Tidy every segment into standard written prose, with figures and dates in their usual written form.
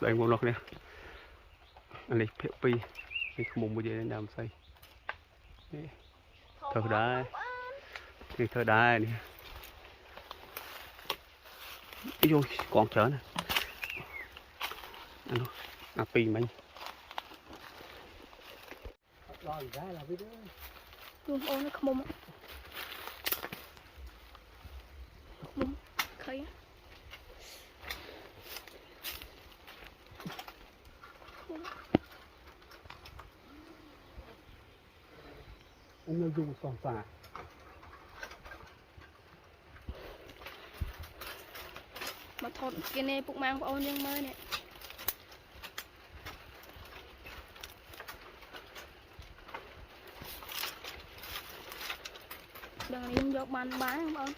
Đây một lọc nè. Anh này phép pi. Đây không muốn mua gì đến làm xây. Thở đá. Đây thở đá này. Ý dồi, còn chở nè. Anh ơi, pi mình. Rồi ra là biết đó. Luôn ôn nó không mông. Mông, khơi. Ông nó dùng sòng xà. Mà thọt kia nè bụng mang của ôn nhưng mơ nè. Đừng đi vô bán không ơn.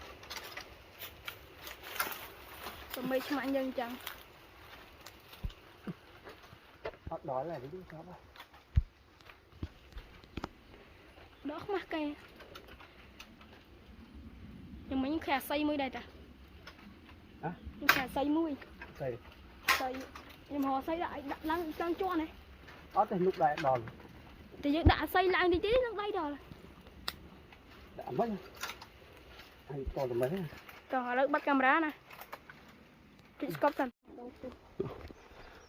Còn mấy chum anh dân chẳng. Họ đói là đi sao vậy? Đó không mắc cây. Nhưng mà những khả xây mũi đây ta. Hả? Những khả xây mũi. Xây. Xây. Nhưng mà họ xây lại đặt lăng cho này. Đó thì lúc đại đòn. Thì đã xây lại thì tí lúc đây rồi. Đã mất rồi. Anh còn được mấy này. Còn họ lấy bắt camera nè. Chị scope thần.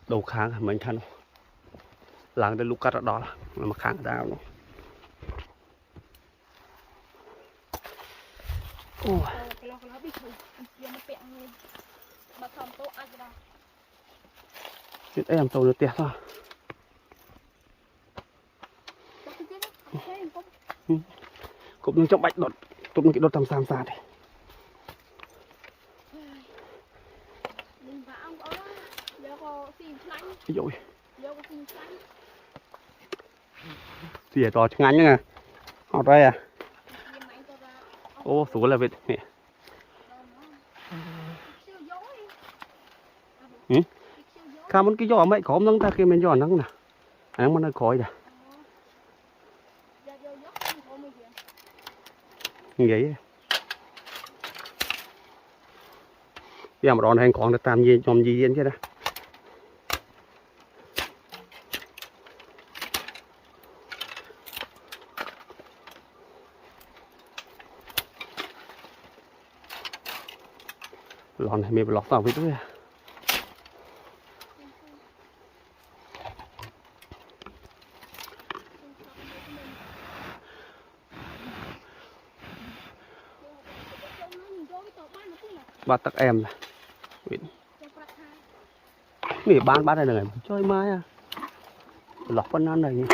Đầu kháng mình thân. Làng đến lúc cắt đó là mà kháng đào nó. Kalau bị thử, dia nó bẹn lên. Mà thầm tô ăn cái đó. Biết em tàu được tiệt thôi. Cũng như trong bạch đột, tụt một cái đột tầm sam sạt này. Mình vào có giờ có xin lạnh. Ví dụ. Giờ có xin lạnh. Xỉa to ngắn nha. Ở đây à. Ô, số là vịt nè. Ừ? Khá muốn cái giỏ mấy có nâng ta kia mình giỏ nâng nè. Anh muốn nó khói nè. Như vậy. Bây giờ mà đòn hành còn được làm gì nhòm gì yên chứ đó. Lòn này mình lọt vào với tôi à. Bắt tắc em này. Nghỉ bán này này chơi mai à. Lọt phân ăn này nhỉ.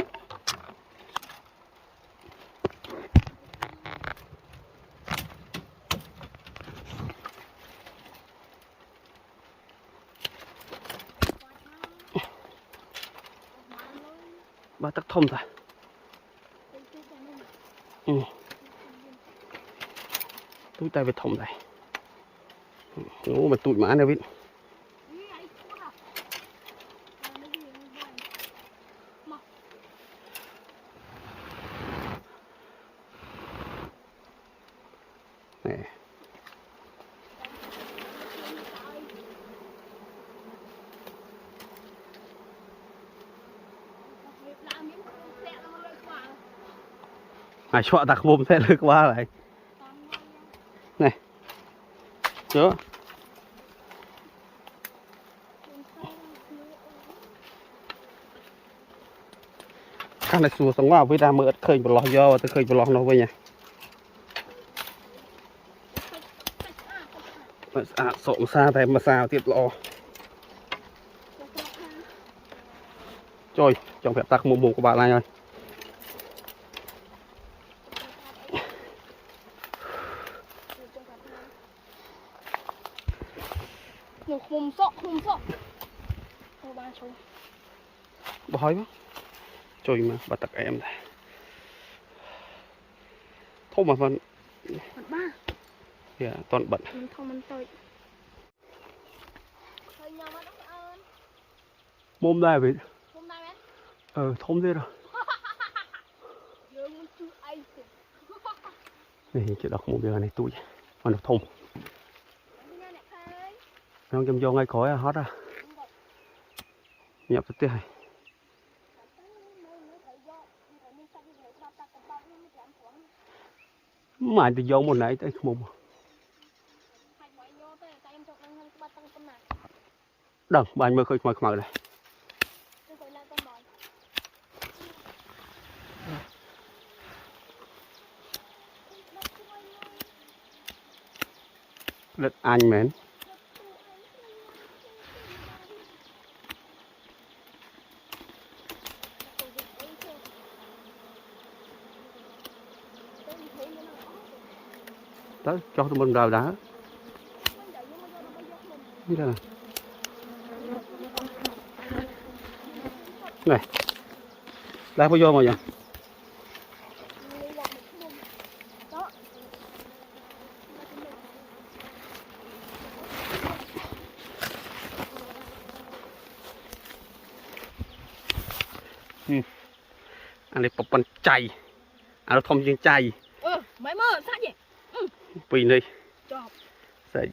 Ba tắc thông rồi. Ừ. Túi tay về thông này. Ngủ mà tụi mã này biết. Nè. Ai cho tạc mồm sẽ lướt qua lại. Này. Chưa. Cái này xua sống vào với ra mượt khơi một lọ do tôi khơi một lọ nó với nha. Sộn xa thì mà sao tiếp lọ. Trời, trong phép tắc mồm của bạn này ơi. Hùm sọ. Bỏ hói quá. Trời mà, bà tắc em này. Thôi mà vẫn. Bật ba. Yeah, toàn bận. Thôi mình tôi. Mồm đây vậy. Hôm nay mấy? Thông thế rồi. Này, chị đọc một giờ này tôi. Mà nó thông. Nó chăm vô ngay khỏi hót à. nhập tới hay mà thì vô một nãy tới mùng đằng bạn mới khơi ngoài này đất anh mến tới cho tụi mình rào đá như thế này này đang có vô mà nhỉ anh này bọc bánh chay anh nó thông dương chay mấy mơ sao vậy vì này chọc sẽ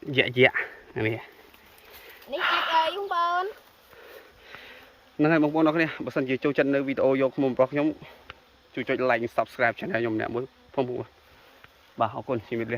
dạ dạ anh này ní ai ơi không bên năng hay mong muốn nó cái này bớt sân chỉ cho chân nơi video vô mồm bọc nhóm chú cho like subscribe channel nhóm nè mới phong vụ bà họ con xin biệt